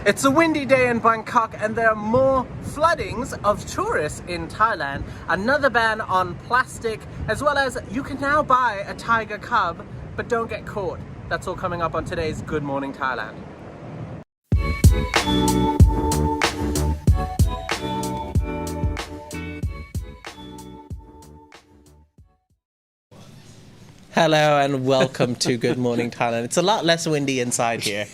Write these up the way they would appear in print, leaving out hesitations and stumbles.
It's a windy day in Bangkok and there are more floodings of tourists in Thailand. Another ban on plastic, as well as you can now buy a tiger cub, but don't get caught. That's all coming up on today's Good Morning Thailand. Hello and welcome to Good Morning Thailand. It's a lot less windy inside here.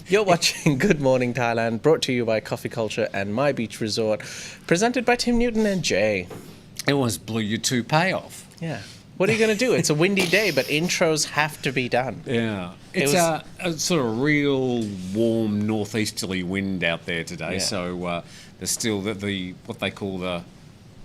You're watching Good Morning Thailand, brought to you by Coffee Culture and My Beach Resort, presented by Tim Newton and Jay. It almost blew your toupee off. Yeah. What are you going to do? It's a windy day, but intros have to be done. Yeah. It's a sort of real warm northeasterly wind out there today. Yeah. So there's still the what they call the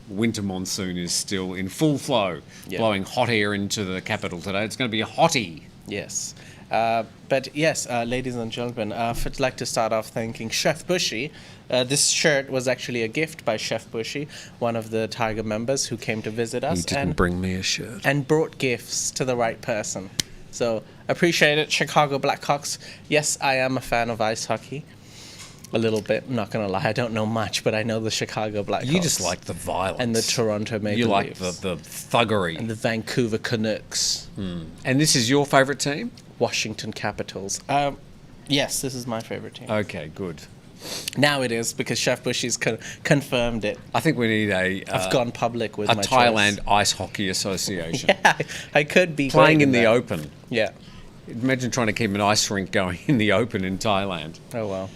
winter monsoon is still in full flow, blowing hot air into the capital today. It's going to be a hottie. Yes. But yes, ladies and gentlemen, I'd like to start off thanking Chef Bushy. This shirt was actually a gift by Chef Bushy, one of the Thaiger members who came to visit us. He didn't bring me a shirt. And brought gifts to the right person. So, appreciate it, Chicago Blackhawks. Yes, I am a fan of ice hockey. A little bit, I'm not going to lie, I don't know much, but I know the Chicago Blackhawks. You just like the violence. And the Toronto Maple Leafs. You like the thuggery. And the Vancouver Canucks. And this is your favourite team? Washington Capitals. Yes, this is my favourite team. Okay, good. Now it is, because Chef Bushy's confirmed it. I think we need I've gone public with my Thailand choice. Ice Hockey Association. Yeah, I could be playing in the open. Yeah. Imagine trying to keep an ice rink going in the open in Thailand. Oh, well.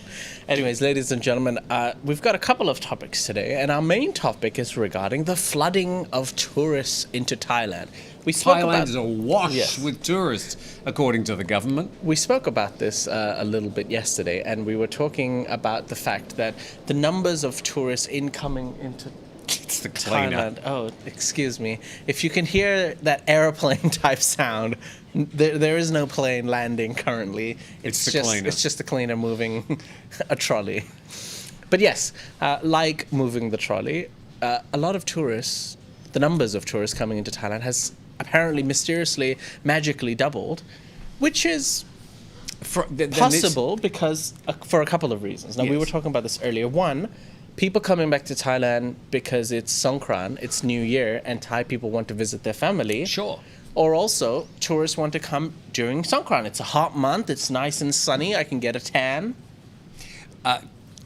Anyways, ladies and gentlemen, we've got a couple of topics today, and our main topic is regarding the flooding of tourists into Thailand. Thailand is awash with tourists, according to the government. We spoke about this a little bit yesterday, and we were talking about the fact that the numbers of tourists incoming into It's the cleaner. Thailand. Oh, excuse me. If you can hear that airplane type sound, there is no plane landing currently. It's the cleaner. It's just the cleaner moving a trolley. But yes, like moving the trolley, a lot of tourists, the numbers of tourists coming into Thailand has apparently mysteriously, magically doubled, which is possible because for a couple of reasons. Now, we were talking about this earlier. One, people coming back to Thailand because it's Songkran, it's New Year, and Thai people want to visit their family. Sure. Or also, tourists want to come during Songkran. It's a hot month, it's nice and sunny, I can get a tan.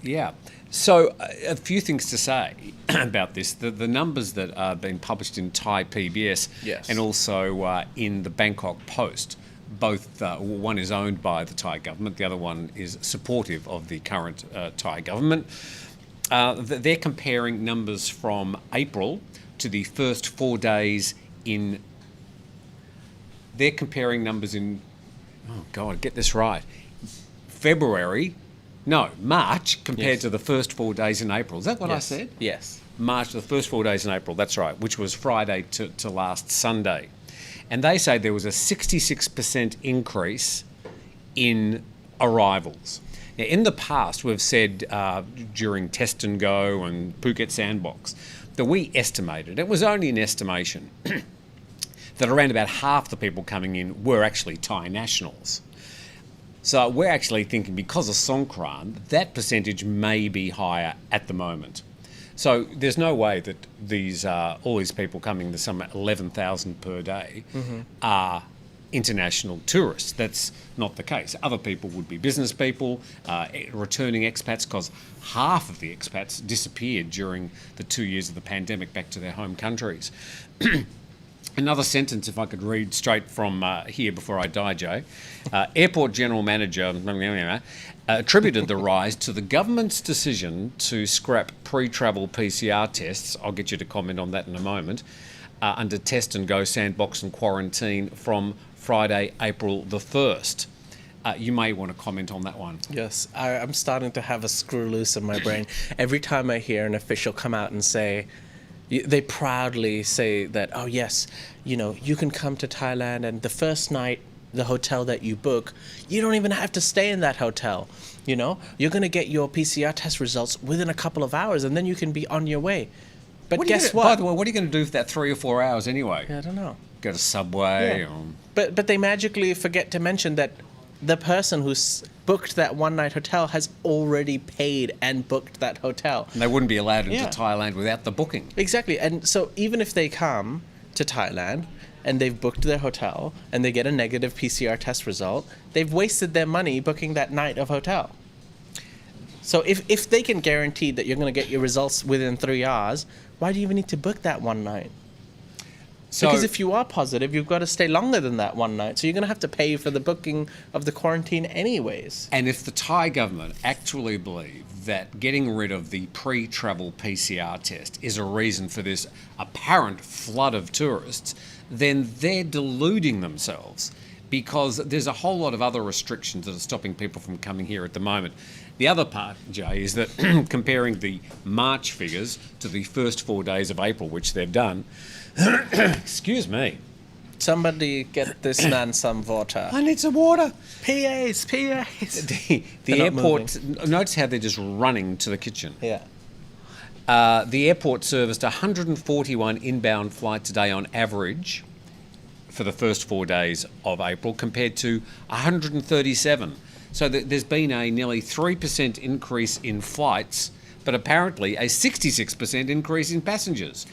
Yeah. So, a few things to say about this. The numbers that are being published in Thai PBS and also in the Bangkok Post, both, one is owned by the Thai government, the other one is supportive of the current Thai government. They're comparing numbers from April to the first 4 days in... They're comparing numbers in... Oh, God, get this right. March compared to the first 4 days in April. Is that what I said? Yes. March, the first 4 days in April, that's right, which was Friday to last Sunday. And they say there was a 66% increase in arrivals. Now, in the past, we've said during Test and Go and Phuket Sandbox that we estimated, it was only an estimation, that around about half the people coming in were actually Thai nationals. So we're actually thinking because of Songkran, that percentage may be higher at the moment. So there's no way that these all these people coming, to some 11,000 per day, are international tourists. That's not the case. Other people would be business people, returning expats, because half of the expats disappeared during the 2 years of the pandemic back to their home countries. Another sentence, if I could read straight from here before I die, Joe. Airport General Manager attributed the rise to the government's decision to scrap pre-travel PCR tests. I'll get you to comment on that in a moment. Under Test and Go, Sandbox and Quarantine from Friday, April the 1st. You may want to comment on that one. Yes, I'm starting to have a screw loose in my brain. Every time I hear an official come out and say, they proudly say that, oh yes, you can come to Thailand and the first night, the hotel that you book, you don't even have to stay in that hotel. You're going to get your PCR test results within a couple of hours and then you can be on your way. But guess what? By the way, what are you going to do for that 3 or 4 hours anyway? I don't know. Go to Subway? Yeah. But they magically forget to mention that the person who's booked that one-night hotel has already paid and booked that hotel. And they wouldn't be allowed into Yeah. Thailand without the booking. Exactly. And so even if they come to Thailand and they've booked their hotel and they get a negative PCR test result, they've wasted their money booking that night of hotel. So if they can guarantee that you're going to get your results within 3 hours, why do you even need to book that one night? So, Because if you are positive, you've got to stay longer than that one night. So you're going to have to pay for the booking of the quarantine anyways. and if the Thai government actually believe that getting rid of the pre-travel PCR test is a reason for this apparent flood of tourists, then they're deluding themselves, because there's a whole lot of other restrictions that are stopping people from coming here at the moment. The other part, Jay, is that comparing the March figures to the first 4 days of April, which they've done, excuse me, Somebody get this man some water. I need some water. PAs. The They're not airport, notice how they're just running to the kitchen. Yeah. The airport serviced 141 inbound flights a day on average for the first 4 days of April, compared to 137. So there's been a nearly 3% increase in flights, but apparently a 66% increase in passengers.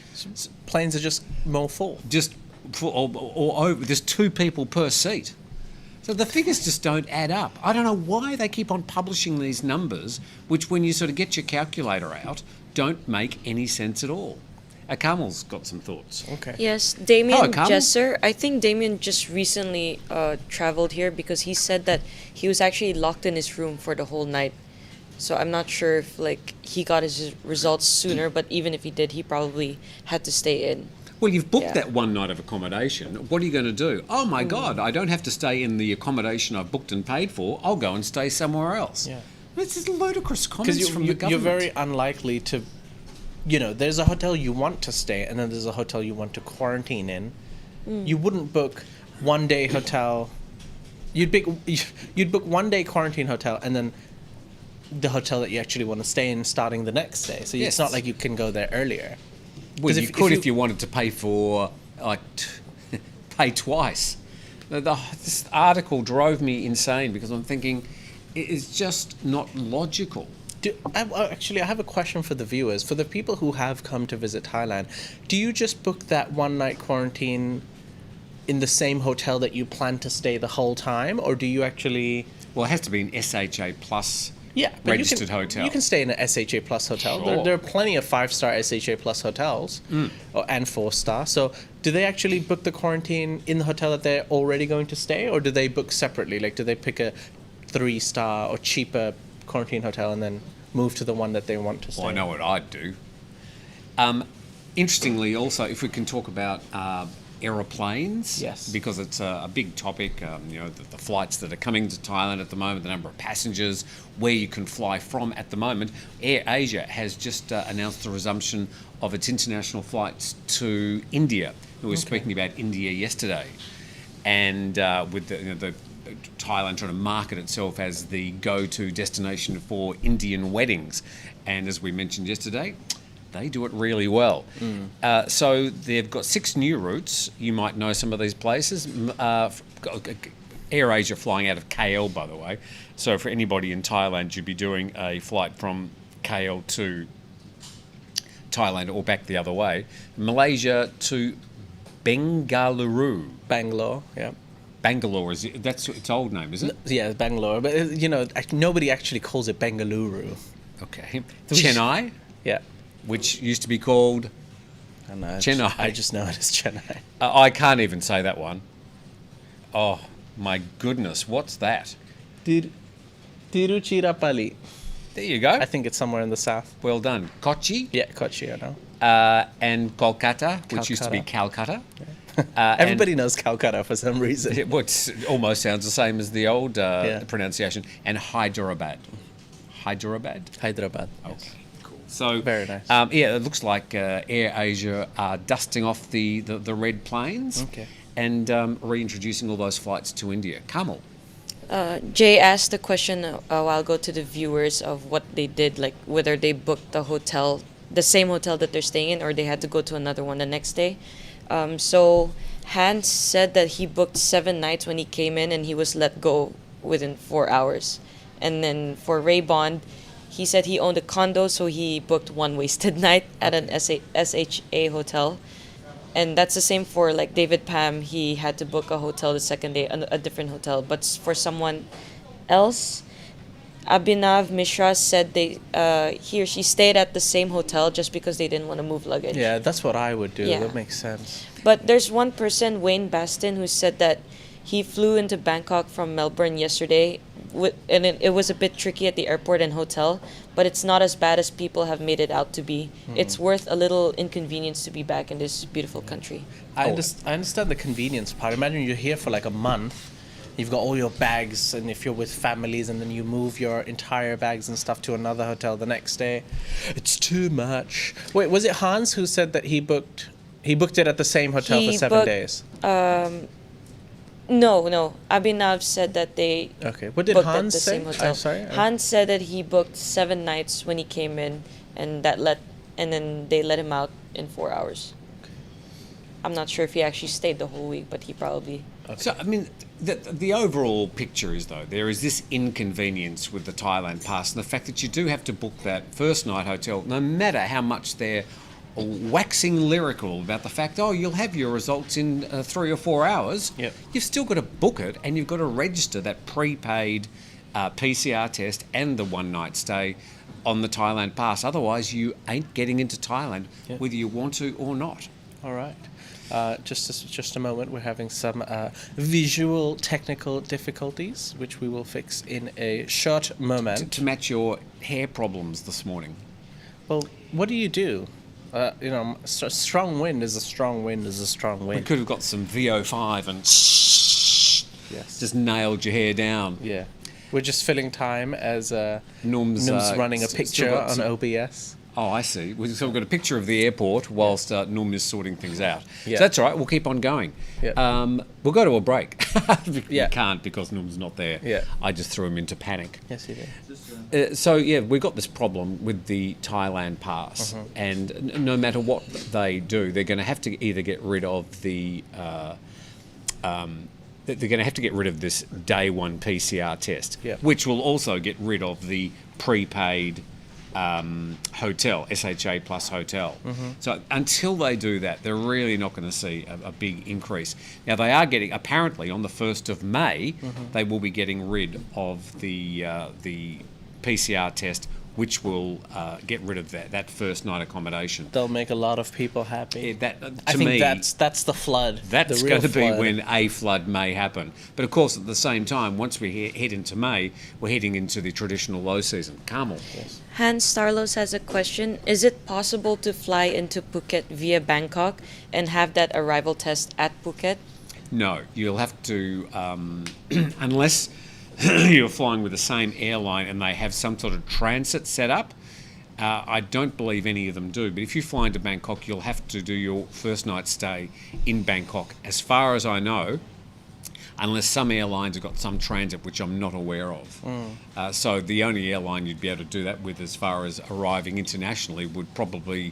Planes are just more full. Just or over, there's 2 people per seat. So the figures just don't add up. I don't know why they keep on publishing these numbers, which when you sort of get your calculator out, don't make any sense at all. Kamal's got some thoughts. Okay. Yes, Damien Hello, Carmen. Jesser. I think Damien just recently traveled here because he said that he was actually locked in his room for the whole night. So I'm not sure if like he got his results sooner, but even if he did, he probably had to stay in. Well, you've booked Yeah. that one night of accommodation. What are you going to do? Oh my God, I don't have to stay in the accommodation I've booked and paid for. I'll go and stay somewhere else. Yeah. This is ludicrous comments Because from the government. you're very unlikely to, there's a hotel you want to stay and then there's a hotel you want to quarantine in. You wouldn't book one day hotel. You'd book one day quarantine hotel and then the hotel that you actually want to stay in starting the next day. So Yes. it's not like you can go there earlier. Well, 'Cause you could if you wanted to pay for, pay twice. This article drove me insane because I'm thinking it is just not logical. Actually, I have a question for the viewers. For the people who have come to visit Thailand, do you just book that one night quarantine in the same hotel that you plan to stay the whole time? Or do you actually... Well, it has to be an SHA plus Yeah, but registered hotel. You can stay in an SHA Plus hotel. Sure. There are plenty of 5-star SHA Plus hotels and 4-star. So do they actually book the quarantine in the hotel that they're already going to stay? Or do they book separately? Like, do they pick a 3-star or cheaper quarantine hotel and then move to the one that they want to stay Well, I know what I'd do. Interestingly, also, if we can talk about aeroplanes, Yes. because it's a big topic. The flights that are coming to Thailand at the moment, the number of passengers, where you can fly from at the moment. Air Asia has just announced the resumption of its international flights to India. We were speaking about India yesterday, and with the Thailand trying to market itself as the go-to destination for Indian weddings, and as we mentioned yesterday, they do it really well. So they've got 6 new routes. You might know some of these places. Air Asia flying out of KL, by the way. So for anybody in Thailand, you'd be doing a flight from KL to Thailand or back the other way. Malaysia to Bengaluru. Bangalore, yeah. Bangalore, that's its old name, is it? Yeah, Bangalore. But, nobody actually calls it Bengaluru. Okay. Chennai, Yeah. which used to be called... I know, Chennai. I just know it as Chennai. I can't even say that one. Oh, my goodness, what's that? Tiruchirappalli. There you go. I think it's somewhere in the south. Well done. Kochi Yeah, Kochi, I know. and Kolkata, which used to be Calcutta. Everybody knows Calcutta for some reason. It almost sounds the same as the old Yeah. pronunciation. And Hyderabad. Hyderabad? Hyderabad. Okay, cool. So Very nice. It looks like Air Asia are dusting off the red planes Okay. and reintroducing all those flights to India. Kamal. Jay asked the question a while ago to the viewers of what they did, like whether they booked the same hotel that they're staying in, or they had to go to another one the next day. So Hans said that he booked 7 nights when he came in, and he was let go within 4 hours. And then for Ray Bond, he said he owned a condo, so he booked one wasted night at an SHA hotel. And that's the same for like David Pam. He had to book a hotel the second day, a different hotel. But for someone else, Abhinav Mishra said he or she stayed at the same hotel just because they didn't want to move luggage. Yeah, that's what I would do. Yeah. That makes sense. But there's one person, Wayne Baston, who said that he flew into Bangkok from Melbourne yesterday, and it was a bit tricky at the airport and hotel, but it's not as bad as people have made it out to be. It's worth a little inconvenience to be back in this beautiful country. I understand the convenience part. Imagine you're here for like a month. You've got all your bags, and if you're with families, and then you move your entire bags and stuff to another hotel the next day, it's too much. Wait, was it Hans who said that he booked it at the same hotel for 7 days? No. Abhinav said that they Okay. What did booked Hans at the say? same hotel. Sorry. Hans said that he booked 7 nights when he came in, and then they let him out in 4 hours. I'm not sure if he actually stayed the whole week, but he probably. Okay. So, I mean, the overall picture is, though, there is this inconvenience with the Thailand pass and the fact that you do have to book that first night hotel, no matter how much they're waxing lyrical about the fact, you'll have your results in 3 or 4 hours. Yep. You've still got to book it, and you've got to register that prepaid PCR test and the one-night stay on the Thailand pass. Otherwise, you ain't getting into Thailand, whether you want to or not. All right. Just a moment. We're having some visual technical difficulties, which we will fix in a short moment. To match your hair problems this morning. Well, what do you do? Strong wind is a strong wind is a strong We wind. could have got some VO5 and Yes. just nailed your hair down. Yeah. We're just filling time as Norm's running a still picture got on some- OBS. Oh, I see. So we've got a picture of the airport whilst Norm is sorting things out. Yeah. So that's all right. We'll keep on going. Yeah. We'll go to a break. We Yeah. can't because Norm's not there. Yeah. I just threw him into panic. Yes, you did. We've got this problem with the Thailand pass, and no matter what they do, they're going to have to either get rid of the. They're going to have to get rid of this day one PCR test, which will also get rid of the prepaid hotel, SHA plus hotel. So until they do that, they're really not going to see a big increase. Now, they are getting, apparently on the 1st of May, they will be getting rid of the PCR test, which will get rid of that first night accommodation. They'll make a lot of people happy. I think that's the flood. That's the real going to be flood. when a flood may happen. But of course, at the same time, once we head into May, we're heading into the traditional low season. Carmel. Yes. Hans Starlos has a question. Is it possible to fly into Phuket via Bangkok and have that arrival test at Phuket? No, you'll have to, unless you're flying with the same airline and they have some sort of transit set up. I don't believe any of them do, but if you fly into Bangkok, you'll have to do your first night stay in Bangkok. As far as I know, unless some airlines have got some transit, which I'm not aware of. So the only airline you'd be able to do that with as far as arriving internationally would probably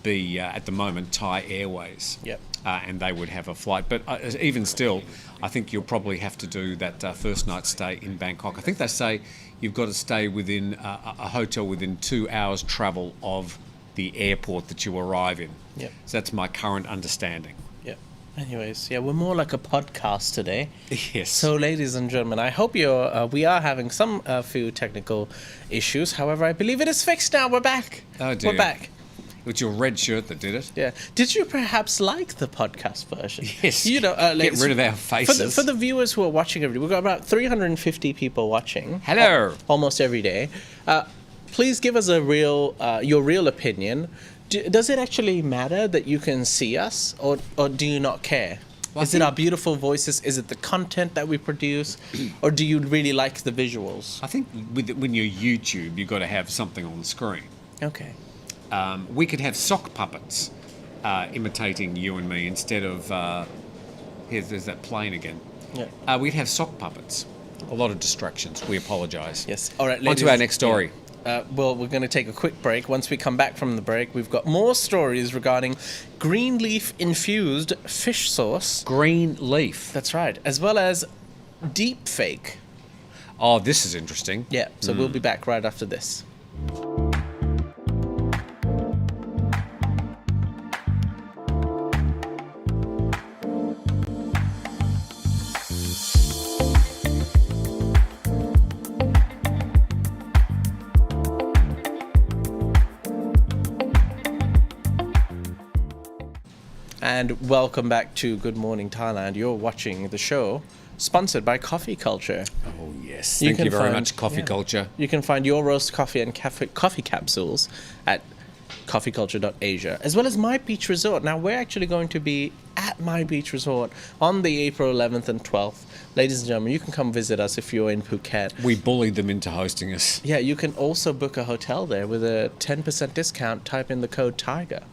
be, at the moment, Thai Airways. Yep. And they would have a flight. But even still, I think you'll probably have to do that first night stay in Bangkok. I think they say you've got to stay within a hotel within 2 hours travel of the airport that you arrive in. Yep. So that's my current understanding. Yep. Anyways, we're more like a podcast today. Yes. So, ladies and gentlemen, I hope we are having some few technical issues. However, I believe it is fixed now. We're back. Oh, dear. We're back. It was your red shirt that did it. Yeah. Did you perhaps like the podcast version? Yes. Get rid of our faces. For the viewers who are watching every day, we've got about 350 people watching. Hello. Almost every day. Please give us your real opinion. Does it actually matter that you can see us, or do you not care? Well, Is it our beautiful voices? Is it the content that we produce? Or do you really like the visuals? I think when you're YouTube, you've got to have something on the screen. Okay. We could have sock puppets imitating you and me instead of... there's that plane again. Yeah. We'd have sock puppets. A lot of distractions. We apologise. Yes. All right, On ladies. to our next story. Well, we're going to take a quick break. Once we come back from the break, we've got more stories regarding green leaf infused fish sauce. Green leaf. That's right. As well as deep fake. Oh, this is interesting. Yeah, so we'll be back right after this. And welcome back to Good Morning Thailand. You're watching the show sponsored by Coffee Culture. Oh, yes. Thank you very much, Coffee Culture. You can find your roast coffee and coffee capsules at coffeeculture.asia, as well as My Beach Resort. Now, we're actually going to be at My Beach Resort on the April 11th and 12th. Ladies and gentlemen, you can come visit us if you're in Phuket. We bullied them into hosting us. Yeah, you can also book a hotel there with a 10% discount. Type in the code Thaiger.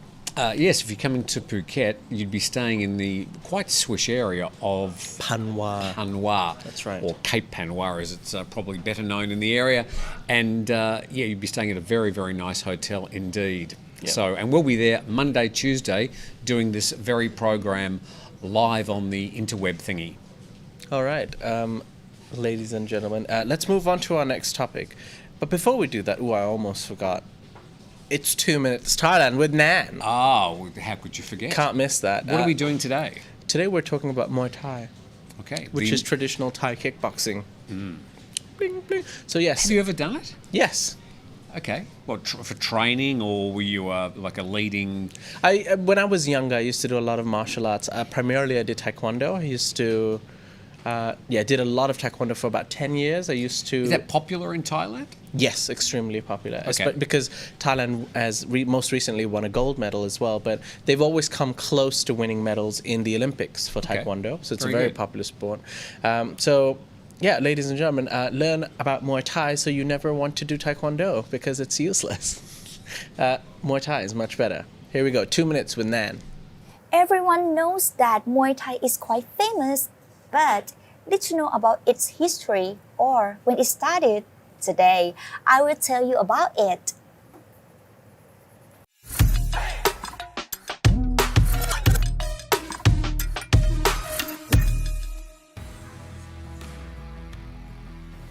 Yes, if you're coming to Phuket, you'd be staying in the quite swish area of Panwa. Panwa. That's right. Or Cape Panwa, as it's probably better known in the area. And you'd be staying at a very, very nice hotel indeed. Yep. So, and we'll be there Monday, Tuesday, doing this very program live on the interweb thingy. All right, ladies and gentlemen, let's move on to our next topic. But before we do that, I almost forgot. It's 2 Minutes Thailand with Nan. Oh, how could you forget? Can't miss that. What are we doing today? Today we're talking about Muay Thai, Okay. which is traditional Thai kickboxing. Bling, bling. So yes. Have you ever done it? Yes. Okay. What, for training, or were you like a leading... When I was younger, I used to do a lot of martial arts. Primarily, I did Taekwondo. I used to... did a lot of Taekwondo for about 10 years. I used to... Is that popular in Thailand? Yes, extremely popular. Okay. Because Thailand has most recently won a gold medal as well, but they've always come close to winning medals in the Olympics for Taekwondo. So it's a very good. popular sport. Ladies and gentlemen, learn about Muay Thai so you never want to do Taekwondo because it's useless. Muay Thai is much better. Here we go, 2 minutes with Nan. Everyone knows that Muay Thai is quite famous, but did you know about its history or when it started? Today, I will tell you about it.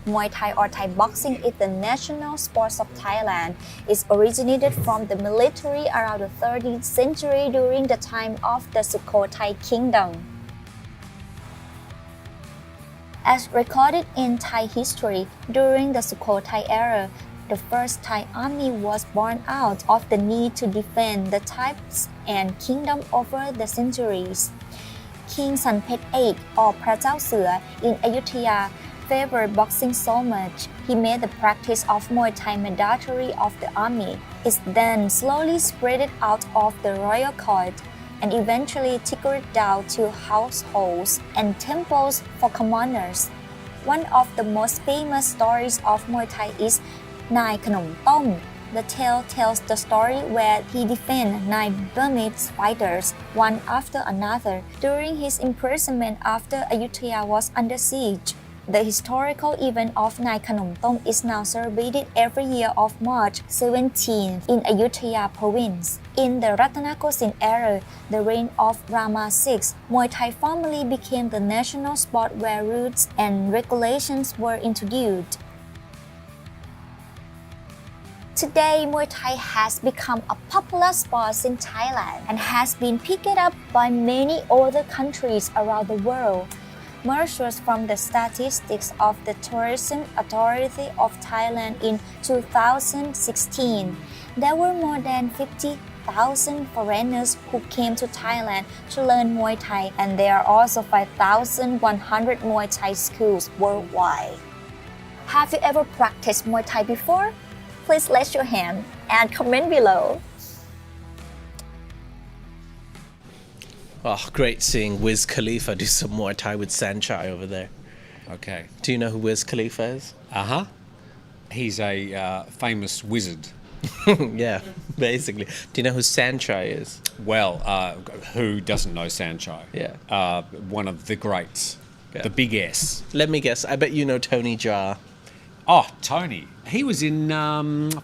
Muay Thai or Thai boxing is the national sport of Thailand. It originated from the military around the 13th century during the time of the Sukhothai kingdom. As recorded in Thai history, during the Sukhothai era, the first Thai army was born out of the need to defend the tribes and kingdom over the centuries. King Sanpet VIII, or พระเจ้าเสือ in Ayutthaya, favored boxing so much, he made the practice of Muay Thai mandatory of the army. It then slowly spread out of the royal court and eventually trickled down to households and temples for commoners. One of the most famous stories of Muay Thai is Nai Khanom Tom. The tale tells the story where he defended 9 Burmese fighters, one after another, during his imprisonment after Ayutthaya was under siege. The historical event of Nai Khanom Tom is now celebrated every year of March 17 in Ayutthaya province. In the Ratanakosin era, the reign of Rama VI, Muay Thai formally became the national sport where rules and regulations were introduced. Today, Muay Thai has become a popular sport in Thailand and has been picked up by many other countries around the world. Measures from the statistics of the Tourism Authority of Thailand in 2016, there were more than 50,000 foreigners who came to Thailand to learn Muay Thai, and there are also 5,100 Muay Thai schools worldwide. Have you ever practiced Muay Thai before? Please raise your hand and comment below. Oh, great seeing Wiz Khalifa do some Muay Thai with Sanchai over there. Okay. Do you know who Wiz Khalifa is? Uh-huh. He's a famous wizard. Yeah, basically. Do you know who Sanchai is? Well, who doesn't know Sanchai? Yeah. One of the greats. Yeah. The big S. Let me guess. I bet you know Tony Jaa. Oh, Tony. He was in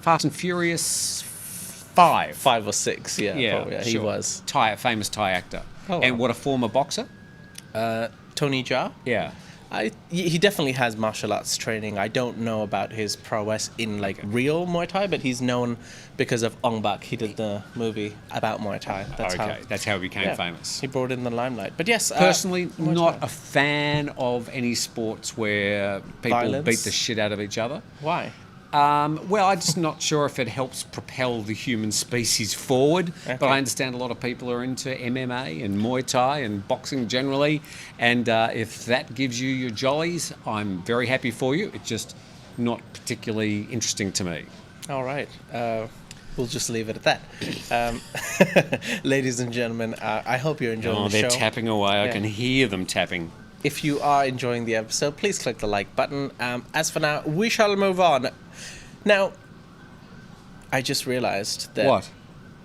Fast and Furious 5. 5 or 6, yeah. Yeah, probably. sure. He was. Famous Thai actor. Oh, and wow. what, a former boxer? Tony Jaa? Yeah. He definitely has martial arts training. I don't know about his prowess in like real Muay Thai, but he's known because of Ong Bak. He did the movie about Muay Thai. That's how he became famous. He brought in the limelight. But yes, Personally, Muay not Thai. a fan of any sports where people Violence? beat the shit out of each other. Why? Well, I'm just not sure if it helps propel the human species forward. Okay. But I understand a lot of people are into MMA and Muay Thai and boxing generally. And if that gives you your jollies, I'm very happy for you. It's just not particularly interesting to me. All right. We'll just leave it at that. Ladies and gentlemen, I hope you're enjoying the they're show. tapping away. I Yeah. can hear them tapping. If you are enjoying the episode, please click the like button. As for now, we shall move on. Now, I just realized that What?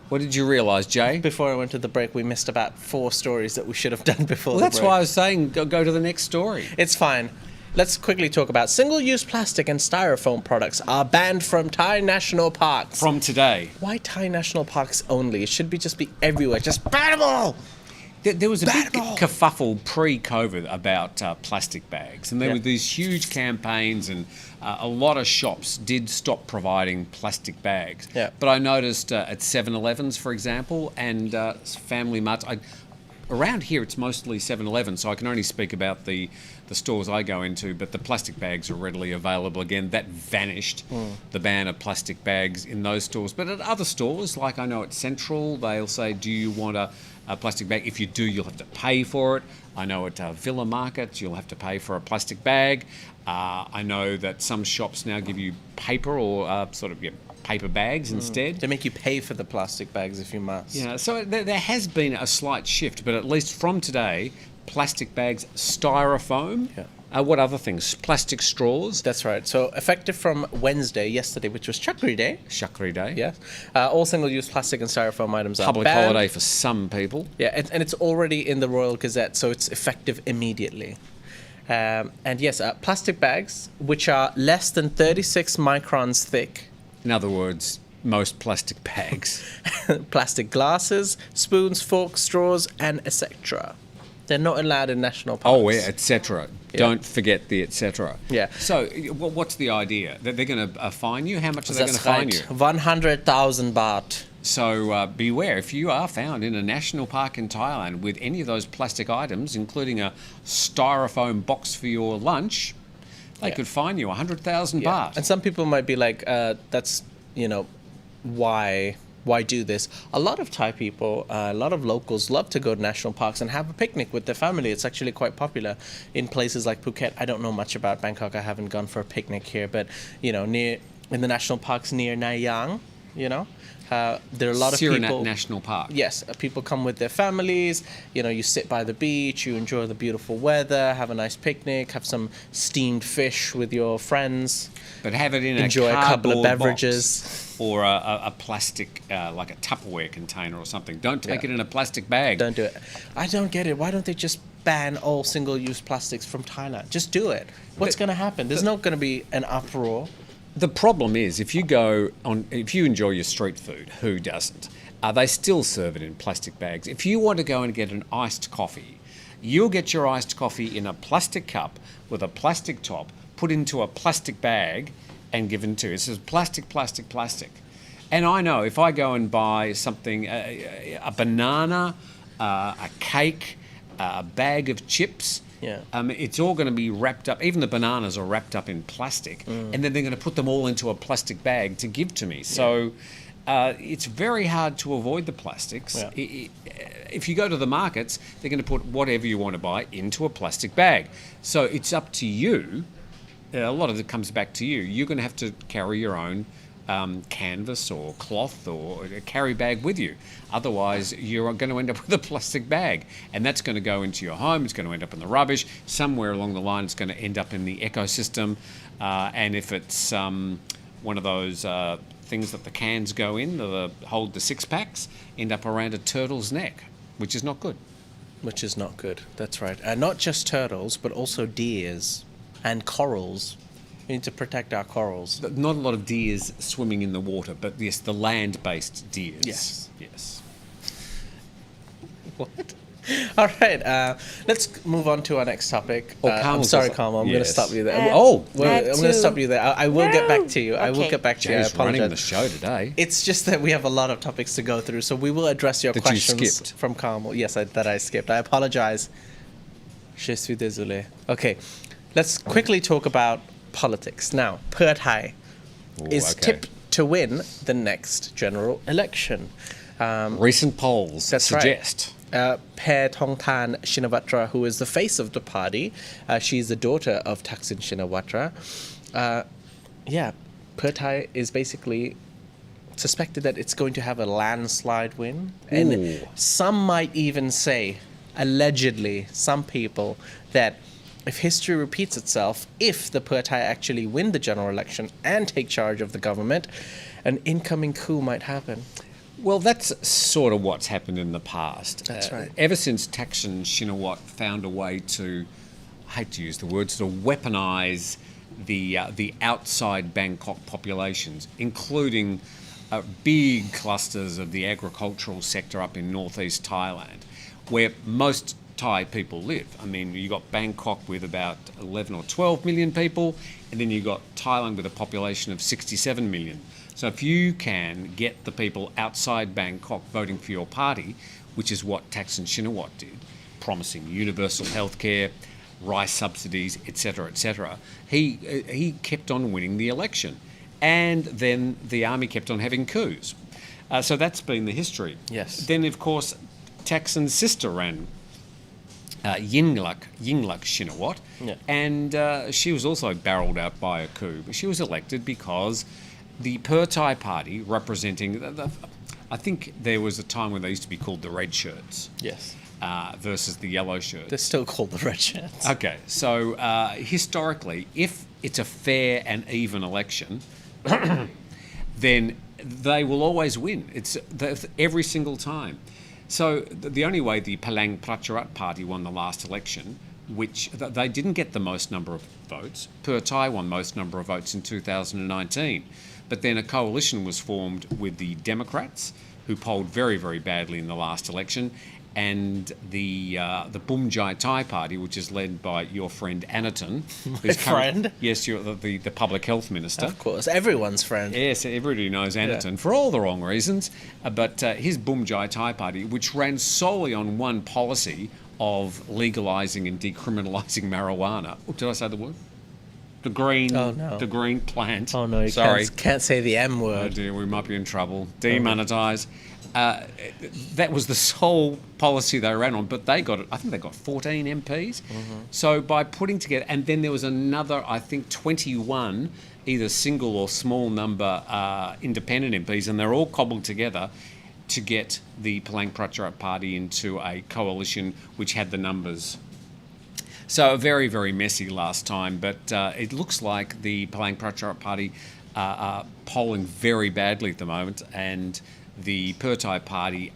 What did you realise, Jay? before I went to the break, we missed about 4 stories that we should have done before Well, the that's break. why I was saying go to the next story. It's fine. Let's quickly talk about single-use plastic and styrofoam products are banned from Thai national parks. From today. Why Thai national parks only? It should just be everywhere. Just ban them all! There was a big Battle. kerfuffle pre-COVID about plastic bags, and there Yeah. were these huge campaigns, and a lot of shops did stop providing plastic bags. Yeah. But I noticed at 7-Elevens, for example, and Family Marts. Around here, it's mostly 7-Eleven, so I can only speak about the stores I go into, but the plastic bags are readily available again. That vanished, the ban of plastic bags in those stores. But at other stores, like I know at Central, they'll say, do you want a plastic bag? If you do, you'll have to pay for it. I know at Villa Market, you'll have to pay for a plastic bag. I know that some shops now give you paper or paper bags instead. They make you pay for the plastic bags if you must. Yeah, so there has been a slight shift, but at least from today, plastic bags, styrofoam. Yeah. What other things? Plastic straws. That's right. So effective from Wednesday, yesterday, which was Chakra Day. Chakra Day. Yes. All single-use plastic and styrofoam items are Public banned. holiday for some people. Yeah, and it's already in the Royal Gazette, so it's effective immediately. And yes, plastic bags, which are less than 36 microns thick. In other words, most plastic bags. Plastic glasses, spoons, forks, straws, and etc. They're not allowed in national parks. Oh, yeah, etc. Don't forget the etc. Yeah. So, what's the idea? That they're going to fine you? How much are they going That's to fine right. you? 100,000 baht. So beware, if you are found in a national park in Thailand with any of those plastic items, including a styrofoam box for your lunch, they could fine you 100,000 baht. And some people might be like, that's, why do this? A lot of Thai people, a lot of locals love to go to national parks and have a picnic with their family. It's actually quite popular in places like Phuket. I don't know much about Bangkok. I haven't gone for a picnic here, but, near in the national parks near Nayang, there are a lot of Siranat people. National Park. Yes, people come with their families. You sit by the beach, you enjoy the beautiful weather, have a nice picnic, have some steamed fish with your friends. But have it in Enjoy a a couple of cardboard beverages. box or a plastic, like a Tupperware container or something. Don't take Yeah. it in a plastic bag. Don't do it. I don't get it. Why don't they just ban all single-use plastics from Thailand? Just do it. What's going to happen? There's not going to be an uproar. The problem is, if you enjoy your street food, who doesn't? They still serve it in plastic bags. If you want to go and get an iced coffee, you'll get your iced coffee in a plastic cup with a plastic top, put into a plastic bag, and given to you. It says plastic, plastic, plastic. And I know if I go and buy something, a banana, a cake, a bag of chips. Yeah. It's all going to be wrapped up. Even the bananas are wrapped up in plastic, and then they're going to put them all into a plastic bag to give to me. So it's very hard to avoid the plastics. Yeah. If you go to the markets, they're going to put whatever you want to buy into a plastic bag. So it's up to you. A lot of it comes back to you. You're going to have to carry your own canvas or cloth or a carry bag with you. Otherwise, you're going to end up with a plastic bag, and that's going to go into your home. It's going to end up in the rubbish. Somewhere along the line, it's going to end up in the ecosystem. And if it's one of those things that the cans go in, that hold the 6-packs, end up around a turtle's neck, which is not good. Which is not good. That's right. And not just turtles, but also deers and corals. We need to protect our corals. Not a lot of deers swimming in the water, but yes, the land-based deers. Yes. Yes. What? All right, let's move on to our next topic. I'm Carmel's sorry, also- Carmel. I'm going to Yes. stop you there. Uh, I'm I going have to stop to- you there. I will get back to you. I will Okay. get back to you. I Jay's running the apologize. show today. It's just that we have a lot of topics to go through, so we will address your That you questions skipped. from Carmel. Yes, that I skipped. I apologize. Je suis désolé. Okay, let's quickly talk about politics. Now, Pua Thai is okay. tipped to win the next general election. Recent polls That's right. suggest. Pair Tongtan Shinawatra, who is the face of the party, she's the daughter of Thaksin Shinawatra. Pua Thai is basically suspected that it's going to have a landslide win. And Ooh. some might even say, allegedly, some people, that if history repeats itself, if the Pua Thai actually win the general election and take charge of the government, an incoming coup might happen. Well, that's sort of what's happened in the past. That's right. Ever since Thaksin Shinawatra found a way to, I hate to use the word, sort of weaponise the outside Bangkok populations, including big clusters of the agricultural sector up in northeast Thailand, where most Thai people live. I mean, you got Bangkok with about 11 or 12 million people, and then you got Thailand with a population of 67 million. So if you can get the people outside Bangkok voting for your party, which is what Thaksin Shinawatra did, promising universal healthcare, rice subsidies, etc., he kept on winning the election. And then the army kept on having coups. So that's been the history. Yes. Then, of course, Thaksin's sister ran, Yingluck Shinawatra, Yeah. and she was also barreled out by a coup. But she was elected because the Pua Thai party, representing, I think there was a time when they used to be called the red shirts Yes. versus the yellow shirts. They're still called the red shirts. Okay, so historically, if it's a fair and even election, then they will always win. It's every single time. So the only way the Palang Pracharat party won the last election, which they didn't get the most number of votes, Pua Thai won most number of votes in 2019. But then a coalition was formed with the Democrats, who polled very, very badly in the last election, and the Bumjai Thai party, which is led by your friend Anaton. My friend? Yes, you're the public health minister. Of course, everyone's friend. Yes, everybody knows Anaton for all the wrong reasons. But his Bumjai Thai party, which ran solely on one policy of legalising and decriminalising marijuana. Oh, did I say the word? The green, Oh, no. the green plant. Oh no, you Sorry. can't say the M Oh word. dear, we might be in trouble. Demonetise. That was the sole policy they ran on, but they got it. I think they got 14 MPs. So by putting together, and then there was another, I think, 21, either single or small number independent MPs, and they're all cobbled together to get the Palang Pracharat party into a coalition which had the numbers. So very, very messy last time, but it looks like the Palang Pracharat party are polling very badly at the moment, and the Pua Thai party,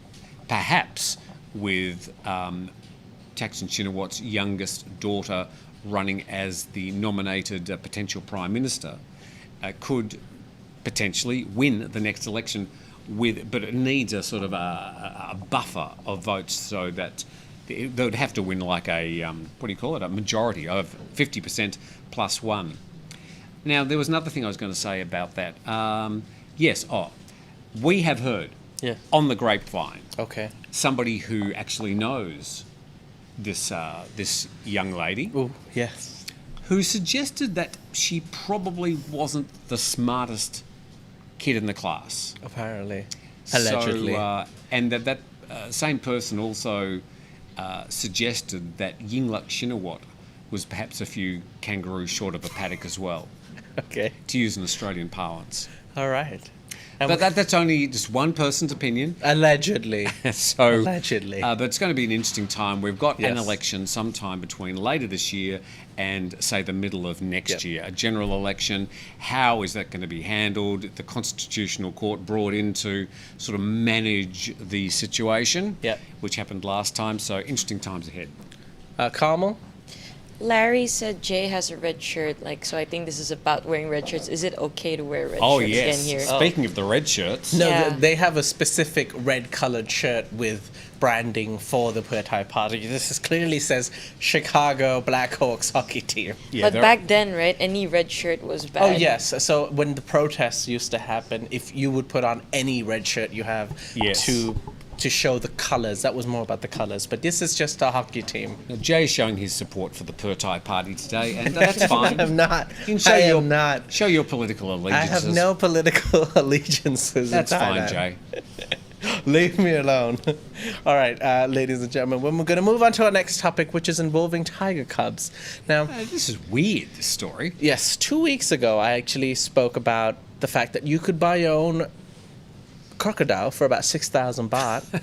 perhaps with Thaksin Shinawatra's youngest daughter running as the nominated potential Prime Minister, could potentially win the next election, but it needs a sort of a buffer of votes so that they would have to win like a, a majority of 50% plus one. Now, there was another thing I was going to say about that. We have heard on the grapevine Okay. somebody who actually knows this young lady, Oh yes. who suggested that she probably wasn't the smartest kid in the class. Apparently. Allegedly. So, and that same person also suggested that Yingluck Shinawatra was perhaps a few kangaroos short of a paddock as well, Okay. to use an Australian parlance. All right. And But that's only just one person's opinion. allegedly. So, Allegedly. but it's going to be an interesting time. We've got an Yes. election sometime between later this year and, say, the middle of next Yep. year. A general election. How is that going to be handled? The Constitutional Court brought in to sort of manage the situation, Yep. which happened last time. So, interesting times ahead. Carmel? Larry said Jay has a red shirt, like, so I think this is about wearing red shirts. Is it okay to wear red Oh, shirts yes. again here? Speaking of the red shirts. No, Yeah. they have a specific red-colored shirt with branding for the Pua Thai party. This clearly says Chicago Blackhawks hockey team. Yeah, But they're- back then, right, any red shirt was bad. Oh yes. So when the protests used to happen, if you would put on any red shirt you have Yes. to show the colors, that was more about the colors. But this is just a hockey team. Now, Jay's showing his support for the Pua Thai party today, and that's fine. I'm not. You can show I your, am not. Show your political I allegiances. have no political allegiances. That's in fine, Thailand. Jay. Leave me alone. All right, ladies and gentlemen, we're going to move on to our next topic, which is involving tiger cubs. Now, This is weird, this story. yes, 2 weeks ago, I actually spoke about the fact that you could buy your own crocodile for about 6,000 baht.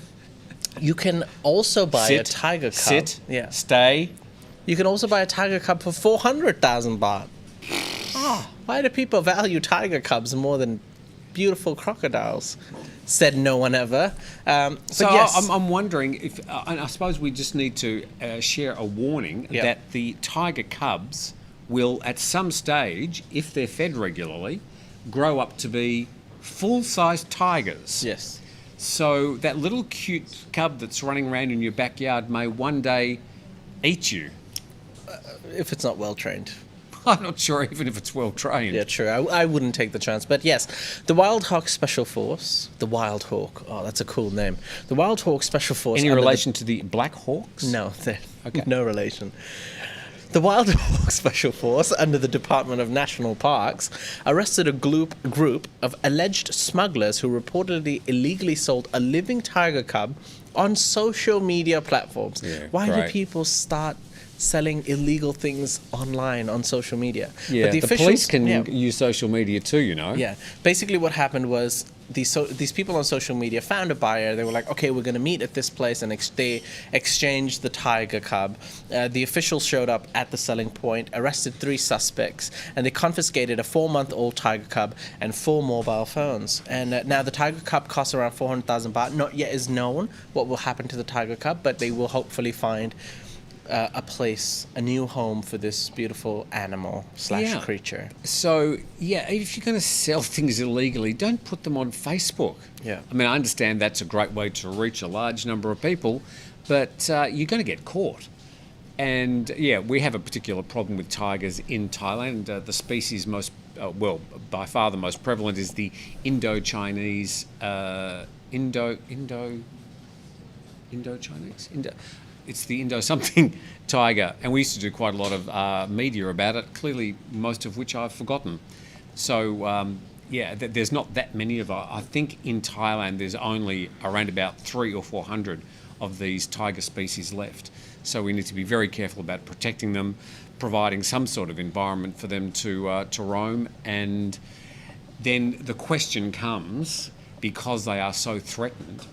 You can also buy a tiger cub. Sit. Yeah. Stay. You can also buy a tiger cub for 400,000 baht. Why do people value tiger cubs more than beautiful crocodiles? Said no one ever. But So yes. I'm wondering if, and I suppose we just need to share a warning Yeah. that the tiger cubs will, at some stage, if they're fed regularly, grow up to be full-sized tigers. Yes. So that little cute cub that's running around in your backyard may one day eat you. If it's not well trained. I'm not sure even if it's well trained. Yeah, true. I wouldn't take the chance. But yes, the Wild Hawk Special Force, the Wild Hawk. Oh, that's a cool name. The Wild Hawk Special Force. Any under the- relation to the Black Hawks? No, Okay. no relation. The Wild Hawk Special Force, under the Department of National Parks, arrested a group of alleged smugglers who reportedly illegally sold a living tiger cub on social media platforms. Yeah, Why great. do people start selling illegal things online on social media? Yeah, But the officials- police can yeah. use social media too, you know. Yeah, basically what happened was these people on social media found a buyer. They were like, okay, we're going to meet at this place, and they exchanged the tiger cub. The officials showed up at the selling point, arrested 3 suspects, and they confiscated a 4-month-old tiger cub and 4 mobile phones. And now the tiger cub costs around 400,000 baht. Not yet is known what will happen to the tiger cub, but they will hopefully find a place, a new home for this beautiful animal Yeah. / creature. So, yeah, if you're going to sell things illegally, don't put them on Facebook. Yeah. I mean, I understand that's a great way to reach a large number of people, but you're going to get caught. And, yeah, we have a particular problem with tigers in Thailand. The species most, by far the most prevalent is the Indo-Chinese, it's the Indo-something tiger, and we used to do quite a lot of media about it, clearly most of which I've forgotten. So, there's not that many of I think in Thailand there's only around about 300 or 400 of these tiger species left. So we need to be very careful about protecting them, providing some sort of environment for them to roam, and then the question comes, because they are so threatened,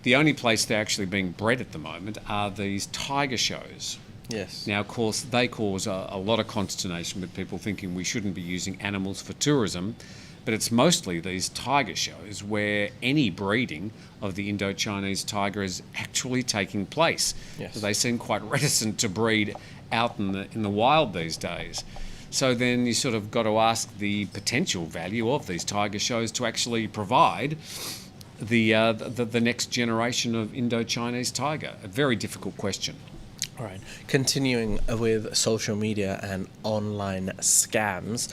the only place they're actually being bred at the moment are these tiger shows. Yes. Now, of course, they cause a lot of consternation with people thinking we shouldn't be using animals for tourism, but it's mostly these tiger shows where any breeding of the Indo-Chinese tiger is actually taking place. Yes. They seem quite reticent to breed out in the wild these days. So then you sort of got to ask the potential value of these tiger shows to actually provide the next generation of Indo-Chinese tiger. A very difficult question. All right. Continuing with social media and online scams,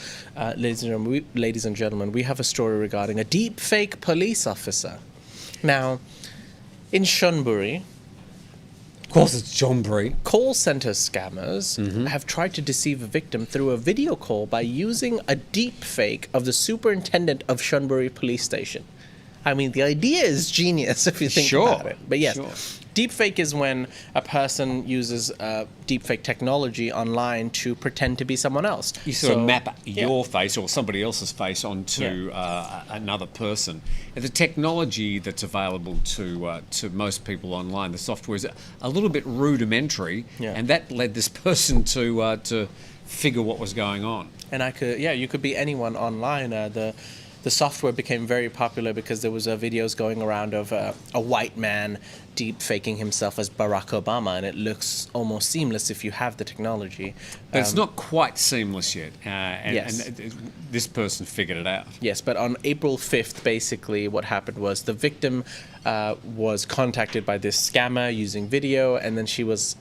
ladies and gentlemen, we have a story regarding a deep fake police officer. Now, in Shunburi, Of course, it's John Bree. call center scammers have tried to deceive a victim through a video call by using a deep fake of the superintendent of Shunburi police station. I mean, the idea is genius if you think Sure, about it. But yes, sure. deepfake is when a person uses deepfake technology online to pretend to be someone else. You sort of map yeah. your face or somebody else's face onto another person. And the technology that's available to most people online, the software is a little bit rudimentary, Yeah. and that led this person to figure what was going on. And you could be anyone online. the software became very popular because there was videos going around of a white man deep faking himself as Barack Obama, and it looks almost seamless if you have the technology. But it's not quite seamless yet. Yes. And this person figured it out. Yes, but on April 5th, basically what happened was the victim was contacted by this scammer using video, and then she looked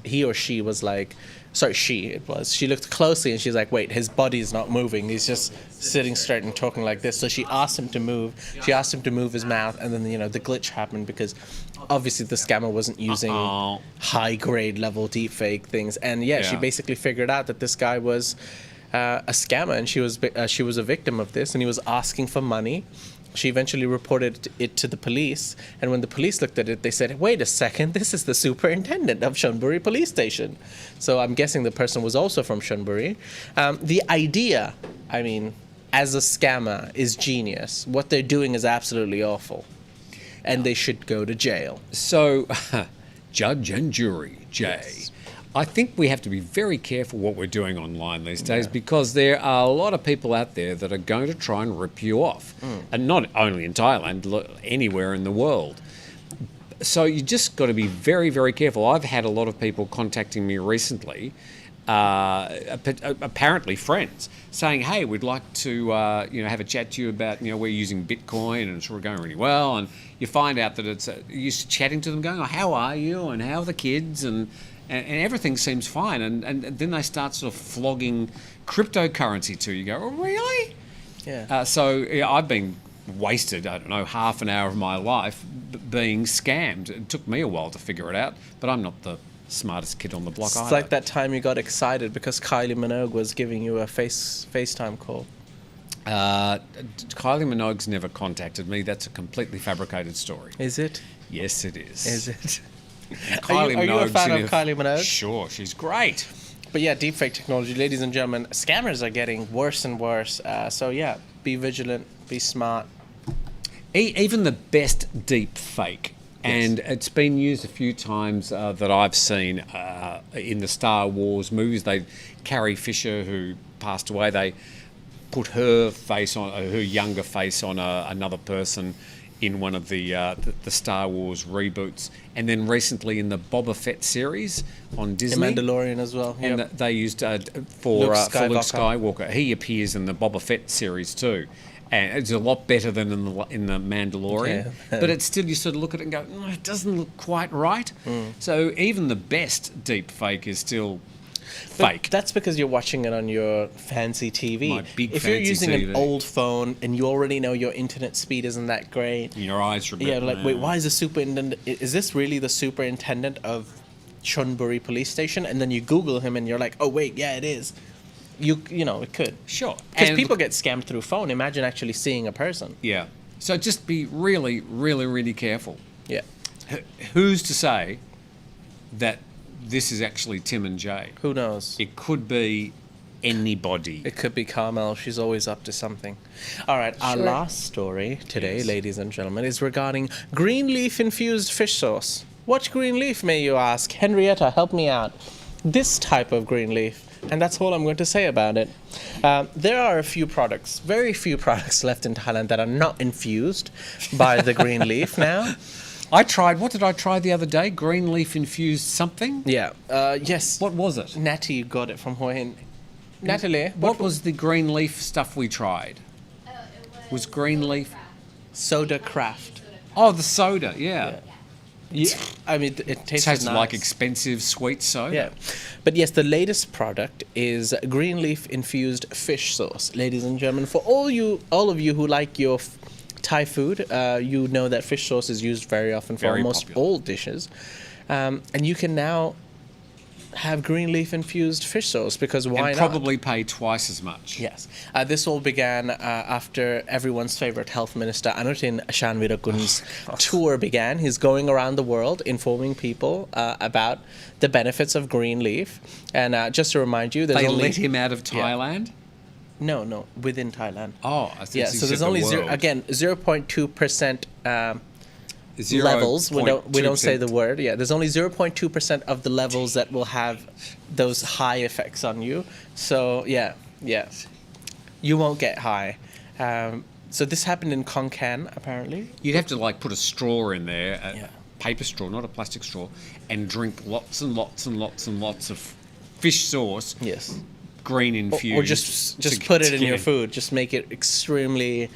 closely and she's like, wait, his body's not moving. He's just sitting straight and talking like this. So she asked him to move. She asked him to move his mouth, and then, the glitch happened because obviously the scammer wasn't using high grade level deepfake things. And she basically figured out that this guy was a scammer, and she was a victim of this, and he was asking for money. She eventually reported it to the police, and when the police looked at it, they said, wait a second, this is the superintendent of Chonburi police station. So I'm guessing the person was also from Chonburi. The idea, as a scammer, is genius. What they're doing is absolutely awful, and they should go to jail. So, judge and jury, Jay. Yes. I think we have to be very careful what we're doing online these days, because there are a lot of people out there that are going to try and rip you off. And not only in Thailand, anywhere in the world. So you just got to be very, very careful. I've had a lot of people contacting me recently, apparently friends, saying, hey, we'd like to have a chat to you about, we're using Bitcoin and it's going really well. And you find out that it's you're chatting to them going, oh, how are you? And how are the kids? And everything seems fine, and then they start sort of flogging cryptocurrency to you. You go, oh, really? Yeah. So I've been wasted, I don't know, half an hour of my life being scammed. It took me a while to figure it out, but I'm not the smartest kid on the block either. It's like that time you got excited because Kylie Minogue was giving you a FaceTime call. Kylie Minogue's never contacted me. That's a completely fabricated story. Is it? Yes, it is. Is it? Kylie are you a Minogue's fan in of Kylie Minogue? Sure, she's great. But yeah, deepfake technology, ladies and gentlemen, scammers are getting worse and worse. So yeah, be vigilant, be smart. Even the best deep fake, and it's been used a few times that I've seen in the Star Wars movies. Carrie Fisher, who passed away, they put her face on, her younger face on another person in one of the Star Wars reboots, and then recently in the Boba Fett series on Disney, The Mandalorian as well. and they used for Luke Skywalker. He appears in the Boba Fett series too, and it's a lot better than in the Mandalorian. Yeah. But it's still, you sort of look at it and go, it doesn't look quite right. So even the best deep fake is still fake. But that's because you're watching it on your fancy TV. My big if you're fancy using TV. an old phone and you already know your internet speed isn't that great, Your eyes are a bit, yeah, like, wait, why is the superintendent? Is this really the superintendent of Chonburi police station? And then you Google him and you're like, oh wait, yeah, it is. It could. Sure. Because And people get scammed through phone. Imagine actually seeing a person. Yeah. So just be really, really, really careful. Yeah. Who's to say that this is actually Tim and Jay? Who knows? It could be anybody. It could be Carmel. She's always up to something. All right. Our Sure. last story today, Yes. ladies and gentlemen, is regarding green leaf infused fish sauce. What green leaf, may you ask? Henrietta, help me out. This type of green leaf. And that's all I'm going to say about it. There are a few products, very few products left in Thailand that are not infused by the green leaf now. What did I try the other day? Green leaf infused something? Yeah. Yes. What was it? Natty got it from Hua Hin. Natalie, What was the green leaf stuff we tried? Was green leaf? Soda Craft. Oh, the soda, yeah. Yeah. I mean, it tastes Tasted nice. like expensive sweet soda. Yeah. But yes, the latest product is green leaf infused fish sauce. Ladies and gentlemen, for all of you who like your Thai food, you know that fish sauce is used very often for Very almost popular. all dishes. And you can now have green leaf infused fish sauce because why And not? probably pay twice as much. Yes. This all began after everyone's favorite health minister, Anutin Shanvirakun's tour began. He's going around the world informing people about the benefits of green leaf. And just to remind you, there's They only... let him out of Thailand? No, within Thailand. Oh, I think Yeah, you so said there's the only world. 0.2% levels. We don't say the word. Yeah, there's only 0.2% of the levels that will have those high effects on you. So yeah, you won't get high. So this happened in Khon Kaen, apparently. You'd have to like put a straw in there, a Yeah. paper straw, not a plastic straw, and drink lots and lots and lots and lots of fish sauce, Yes. green infused. Or just to- put it in to- your food. Just make it extremely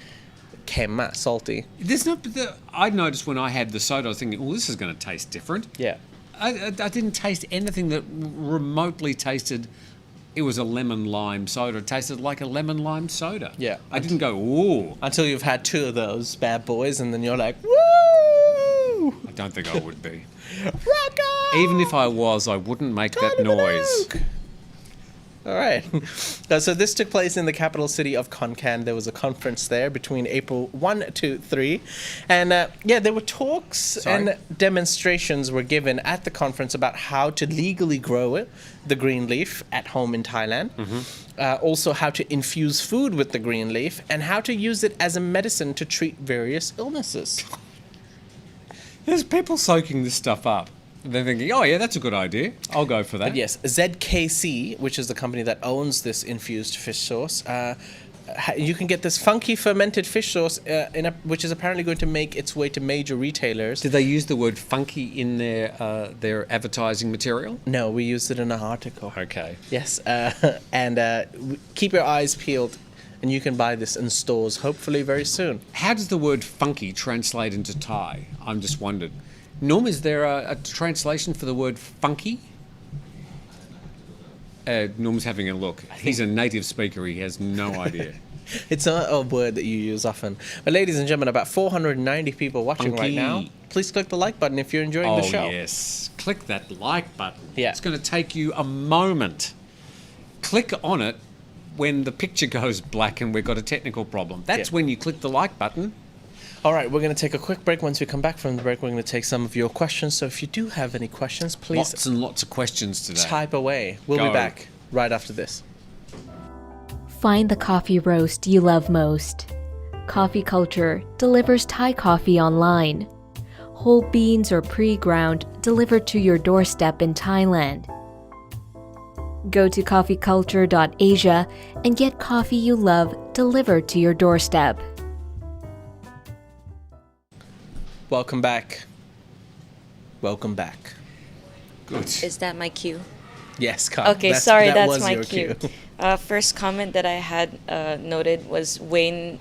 salty. There's not. I noticed when I had the soda, I was thinking, "Oh, this is going to taste different." Yeah. I didn't taste anything that remotely tasted. It was a lemon lime soda. It tasted like a lemon lime soda. Yeah. I didn't go, "Ooh." Until you've had two of those bad boys, and then you're like, woo! I don't think I would be. Rock on! Even if I was, I wouldn't make that noise. All right. So this took place in the capital city of Khon Kaen. There was a conference there between April 1 to 3. And there were talks and demonstrations were given at the conference about how to legally grow it, the green leaf at home in Thailand. Also how to infuse food with the green leaf and how to use it as a medicine to treat various illnesses. There's people soaking this stuff up. They're thinking, "Oh yeah, that's a good idea. I'll go for that." But yes, ZKC, which is the company that owns this infused fish sauce, you can get this funky fermented fish sauce, which is apparently going to make its way to major retailers. Did they use the word funky in their advertising material? No, we used it in an article. Okay. Yes, and keep your eyes peeled, and you can buy this in stores hopefully very soon. How does the word funky translate into Thai? I'm just wondered. Norm, is there a translation for the word funky? Norm's having a look. He's a native speaker. He has no idea. It's not a word that you use often. But ladies and gentlemen, about 490 people watching right Funky. now. Please click the like button if you're enjoying the show. Oh, yes. Click that like button. Yeah. It's going to take you a moment. Click on it when the picture goes black and we've got a technical problem. That's when you click the like button. All right, we're going to take a quick break. Once we come back from the break, we're going to take some of your questions. So if you do have any questions, please Lots and lots of questions today. type away. We'll be Go. back right after this. Find the coffee roast you love most. Coffee Culture delivers Thai coffee online. Whole beans or pre-ground delivered to your doorstep in Thailand. Go to coffeeculture.asia and get coffee you love delivered to your doorstep. Welcome back. Welcome back. Good. Is that my cue? Yes, Carl. Okay, sorry, that that's was my your cue. First comment that I had noted was Wayne.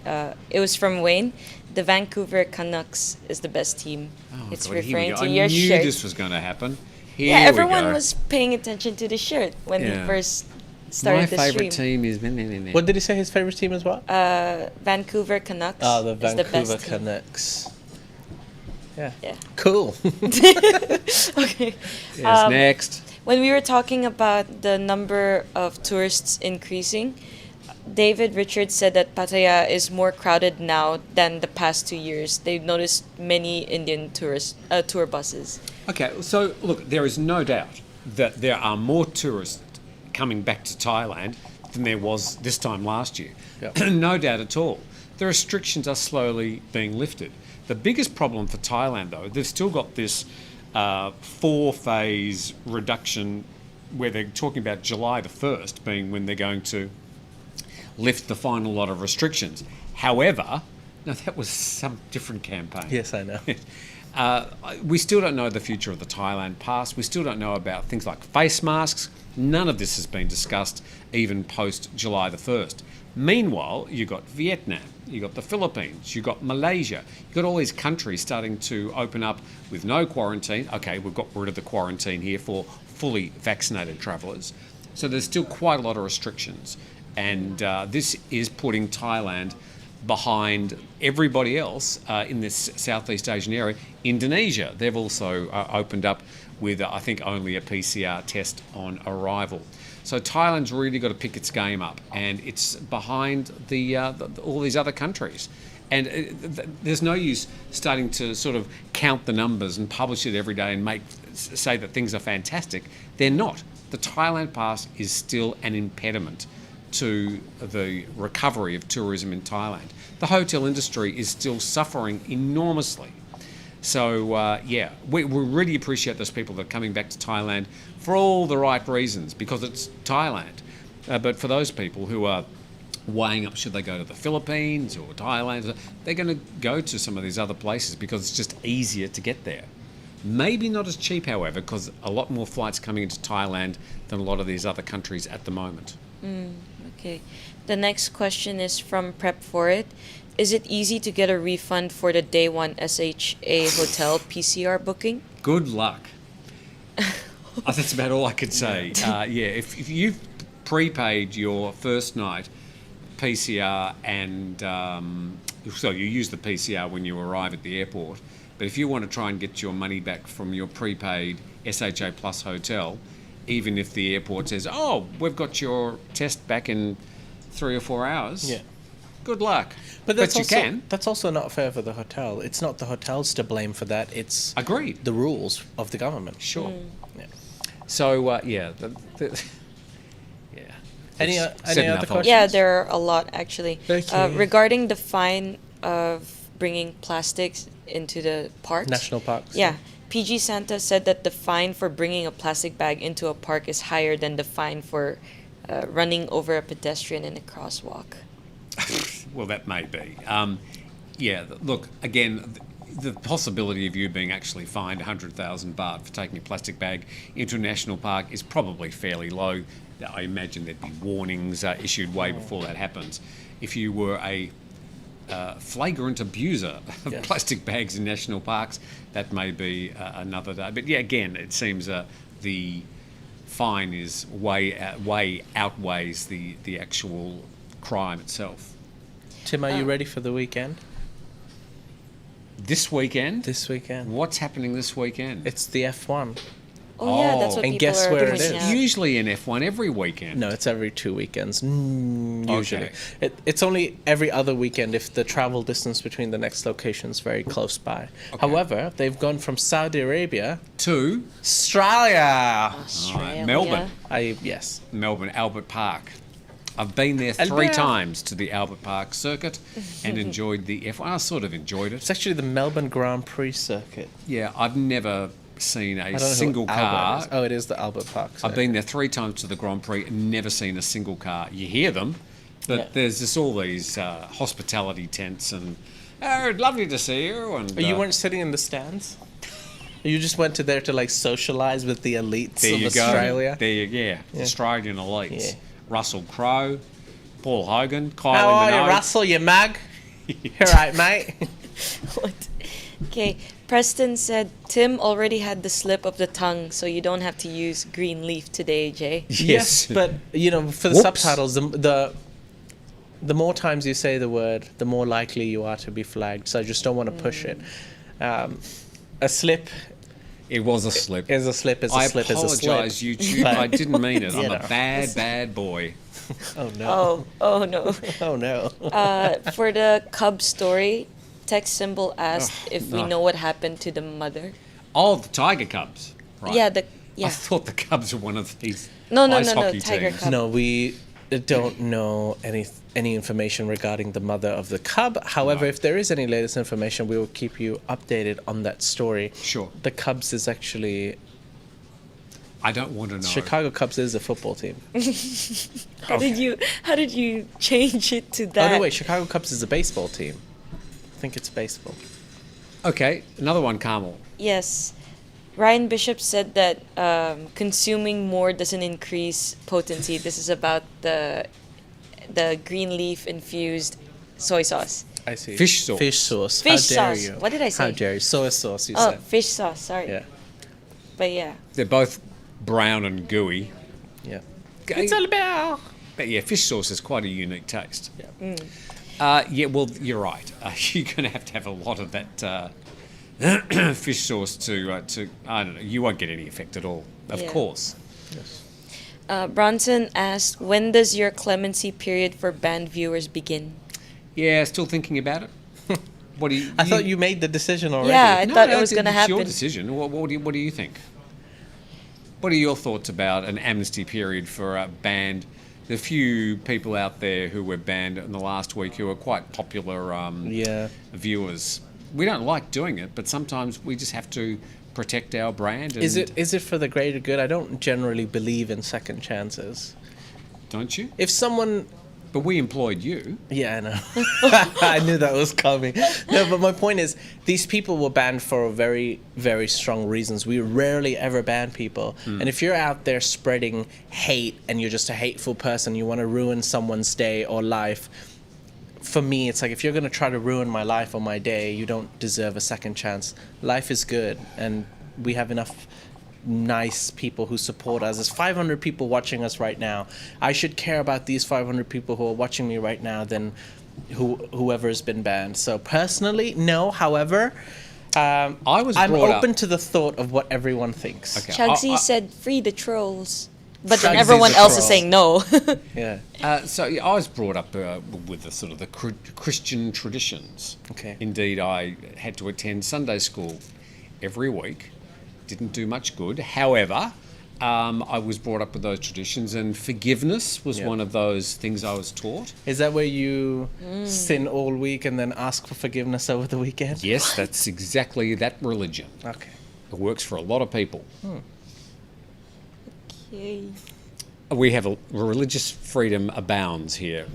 It was from Wayne. The Vancouver Canucks is the best team. Oh, It's God, here we referring go. to I your knew shirt. this was going to happen. Here Yeah, we everyone go. was paying attention to the shirt when Yeah. he first started My the favourite stream. team is... What did he say his favorite team is what? Vancouver Canucks The is the Vancouver best team. Canucks. Yeah. Yeah. Cool. Okay. Yes, next. When we were talking about the number of tourists increasing, David Richards said that Pattaya is more crowded now than the past 2 years. They've noticed many Indian tour buses. Okay, so look, there is no doubt that there are more tourists coming back to Thailand than there was this time last year. Yep. No doubt at all. The restrictions are slowly being lifted. The biggest problem for Thailand, though, they've still got this 4-phase reduction where they're talking about July the 1st being when they're going to lift the final lot of restrictions. However, no, that was some different campaign. Yes, I know. We still don't know the future of the Thailand pass. We still don't know about things like face masks. None of this has been discussed even post July the 1st. Meanwhile, you've got Vietnam, you've got the Philippines, you've got Malaysia, you've got all these countries starting to open up with no quarantine. Okay, we've got rid of the quarantine here for fully vaccinated travellers. So there's still quite a lot of restrictions. And this is putting Thailand behind everybody else in this Southeast Asian area. Indonesia, they've also opened up with, I think, only a PCR test on arrival. So Thailand's really got to pick its game up, and it's behind all these other countries. And there's no use starting to sort of count the numbers and publish it every day and say that things are fantastic. They're not. The Thailand pass is still an impediment to the recovery of tourism in Thailand. The hotel industry is still suffering enormously. So, we really appreciate those people that are coming back to Thailand for all the right reasons, because it's Thailand. But for those people who are weighing up should they go to the Philippines or Thailand. They're going to go to some of these other places because it's just easier to get there. Maybe not as cheap, however, because a lot more flights coming into Thailand than a lot of these other countries at the moment. Okay. The next question is from Prep For It. Is it easy to get a refund for the day one SHA hotel PCR booking? Good luck. That's about all I could say. If you've prepaid your first night PCR and so you use the PCR when you arrive at the airport, but if you want to try and get your money back from your prepaid SHA Plus hotel, even if the airport says, oh, we've got your test back in 3 or 4 hours, good luck. But that's you can. That's also not fair for the hotel. It's not the hotels to blame for that. It's Agreed. the rules of the government. Sure. Yeah. So, Any Said other enough, questions? Yeah, there are a lot actually. Okay. Regarding the fine of bringing plastics into the parks. National parks. Yeah. PG Santa said that the fine for bringing a plastic bag into a park is higher than the fine for running over a pedestrian in a crosswalk. Well, that may be. Look, again, the possibility of you being actually fined 100,000 baht for taking a plastic bag into a national park is probably fairly low. I imagine there'd be warnings issued way before that happens. If you were a flagrant abuser of plastic bags in national parks, that may be another day. But yeah, again, it seems the fine is way outweighs the actual crime itself. Tim, are you ready for the weekend? This weekend? This weekend. What's happening this weekend? It's the F1. Oh, yeah, that's what And people guess are where it pointing is? out. Usually in F1 every weekend. No, it's every 2 weekends. Usually. Okay. It's only every other weekend if the travel distance between the next location is very close by. However, they've gone from Saudi Arabia to Australia. Australia. Melbourne. Yes. Melbourne, Albert Park. I've been there 3 Albert. times to the Albert Park circuit and enjoyed the F1. I sort of enjoyed it. It's actually the Melbourne Grand Prix circuit. Yeah, I've never seen I a don't know who single Albert car. is. Oh, it is the Albert Park circuit. I've been there 3 times to the Grand Prix and never seen a single car. You hear them, but Yeah. there's just all these hospitality tents and, oh, lovely to see you. And You weren't sitting in the stands? You just went to there to like socialize with the elites there of you Australia? go. Australian elites. Yeah. Russell Crowe, Paul Hogan, Kylie How are you, Minogue. Russell, you mag? You're right, mate. What? Okay, Preston said Tim already had the slip of the tongue, so you don't have to use green leaf today, Jay. Yes, but you know, for the Whoops. subtitles, the more times you say the word, the more likely you are to be flagged. So I just don't want to push it. A slip It was a slip. is a slip. Is a I slip. Is a slip. apologise, YouTube. But- I didn't mean it. I'm You a know. bad boy. Oh no! Oh no. Oh no! For the Cub story, text symbol asked if we no. know what happened to the mother. Oh, the Tiger Cubs. Right. Yeah, I thought the Cubs were one of these No, ice no, hockey Tiger teams. Cub. No, we don't know any information regarding the mother of the cub. However, if there is any latest information, we will keep you updated on that story. Sure. The Cubs is actually I don't want to know. Chicago Cubs is a football team. How did you change it to that? Oh no, wait, Chicago Cubs is a baseball team. I think it's baseball. Okay, another one, Carmel. Yes. Ryan Bishop said that consuming more doesn't increase potency. This is about the green leaf infused soy sauce. I see. Fish sauce. Fish sauce. Fish How dare sauce. you? What did I say? How dare you? Soy sauce, you Oh, said. fish sauce. Sorry. Yeah. But yeah. They're both brown and gooey. Yeah. It's all about. But yeah, fish sauce is quite a unique taste. Yeah. Yeah, well, you're right. You're going to have a lot of that fish sauce to I don't know. You won't get any effect at all, of Yeah. course. Bronson asked, when does your clemency period for banned viewers begin? Yeah, still thinking about it. What do you? I thought you made the decision already. Yeah, I No, thought no, it was going to it's your happen. decision. What do you think? What are your thoughts about an amnesty period for banned? The few people out there who were banned in the last week who are quite popular Yeah. viewers. We don't like doing it, but sometimes we just have to protect our brand. And Is it for the greater good? I don't generally believe in second chances. Don't you? If someone But we employed you. Yeah, I know. I knew that was coming. No, but my point is, these people were banned for very, very strong reasons. We rarely ever ban people. And if you're out there spreading hate and you're just a hateful person, you want to ruin someone's day or life, for me, it's like, if you're going to try to ruin my life or my day, you don't deserve a second chance. Life is good, and we have enough nice people who support us. There's 500 people watching us right now. I should care about these 500 people who are watching me right now than whoever has been banned. So personally, no. However, I'm open to the thought of what everyone thinks. Okay. Chugsy said free the trolls. But then Chugsy's everyone a else troll. is saying no. Yeah. So yeah, I was brought up with the sort of the Christian traditions. Okay. Indeed, I had to attend Sunday school every week. Didn't do much good. However, I was brought up with those traditions, and forgiveness was one of those things I was taught. Is that where you sin all week and then ask for forgiveness over the weekend? Yes, that's exactly that religion. Okay. It works for a lot of people. Yay. We have a religious freedom abounds here.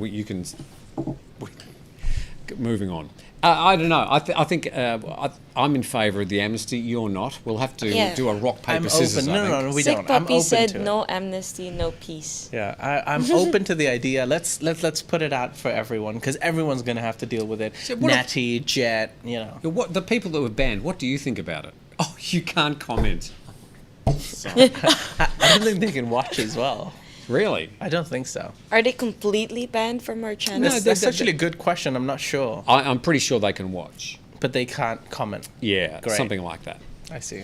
Moving on. I don't know. I think I'm in favour of the amnesty. You're not. We'll have to do a rock paper I'm scissors. open. I think. No, we Sick don't. I'm Puppy open said to it. no amnesty, no peace. Yeah, I'm open to the idea. Let's put it out for everyone, because everyone's going to have to deal with it. So what Natty, Jet, you know. What the people that were banned? What do you think about it? Oh, you can't comment. I don't think they can watch as well. Really? I don't think so. Are they completely banned from our channel? No, That's actually a good question. I'm not sure, I'm pretty sure they can watch. but they can't comment. Yeah, Great. something like that. I see.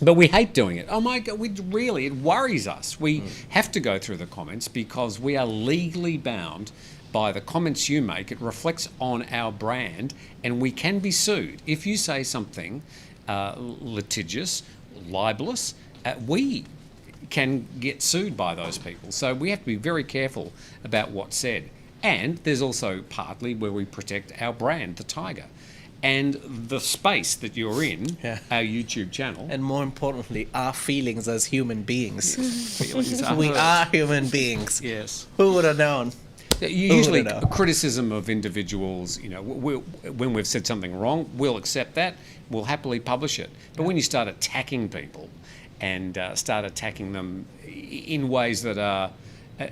But we hate doing it. Oh my God, it worries us. We have to go through the comments because we are legally bound by the comments you make. It reflects on our brand, and we can be sued. If you say something litigious, libelous, we can get sued by those people. So we have to be very careful about what's said. And there's also partly where we protect our brand, the Thaiger, and the space that you're in, our YouTube channel. And more importantly, our feelings as human beings. Feelings are We hurt. are human beings. Yes. Who would have known? Usually, Who would have known? criticism of individuals, when we've said something wrong, we'll accept that. We'll happily publish it. But when you start attacking people and start attacking them in ways that are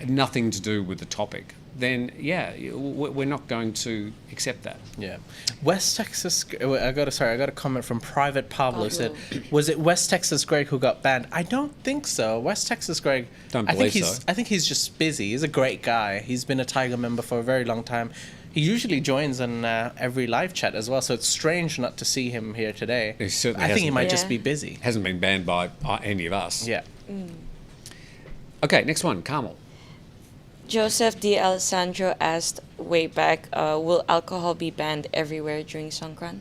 nothing to do with the topic, then we're not going to accept that. Yeah. West Texas. I got a comment from Private Pablo. Said, was it West Texas Greg who got banned? I don't think so. West Texas Greg. Don't I think believe so. I think he's just busy. He's a great guy. He's been a Thaiger member for a very long time. He usually joins on every live chat as well. So it's strange not to see him here today. He certainly I think he hasn't might been. just Yeah. be busy. Hasn't been banned by any of us. Yeah. Okay, next one, Carmel. Joseph D. Alessandro asked way back, will alcohol be banned everywhere during Songkran?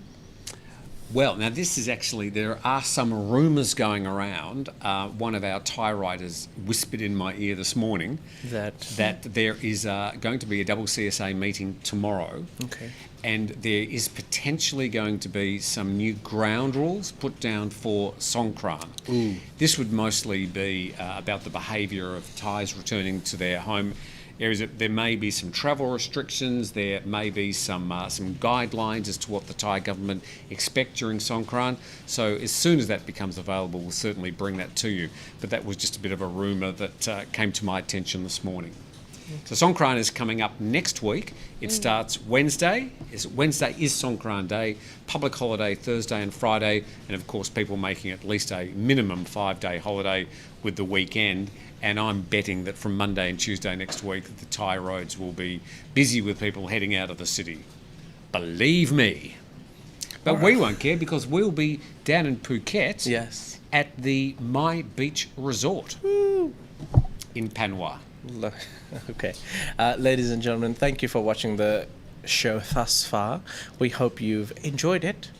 Well, now this is actually, there are some rumours going around. One of our Thai writers whispered in my ear this morning That. there is going to be a double CSA meeting tomorrow. Okay. And there is potentially going to be some new ground rules put down for Songkran. This would mostly be about the behaviour of Thais returning to their home areas. There may be some travel restrictions. There may be some guidelines as to what the Thai government expect during Songkran. So as soon as that becomes available, we'll certainly bring that to you. But that was just a bit of a rumour that came to my attention this morning. So Songkran is coming up next week. It starts Wednesday. Wednesday is Songkran Day, public holiday Thursday and Friday, and of course people making at least a minimum 5-day holiday with the weekend. And I'm betting that from Monday and Tuesday next week the Thai roads will be busy with people heading out of the city. Believe me. But we won't care because we'll be down in Phuket Yes. at the My Beach Resort in Panwa. Okay. Ladies and gentlemen, thank you for watching the show thus far. We hope you've enjoyed it.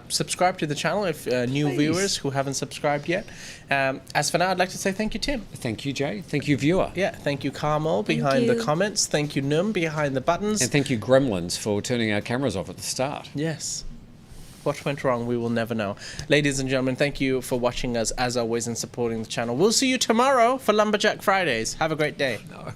Subscribe to the channel if new Please. viewers who haven't subscribed yet. As for now, I'd like to say thank you, Tim. Thank you, Jay. Thank you, viewer. Yeah, thank you, Carmel, behind the you. comments. Thank you, Num, behind the buttons. And thank you, Gremlins, for turning our cameras off at the start. Yes. What went wrong, we will never know. Ladies and gentlemen, thank you for watching us, as always, and supporting the channel. We'll see you tomorrow for Lumberjack Fridays. Have a great day. No.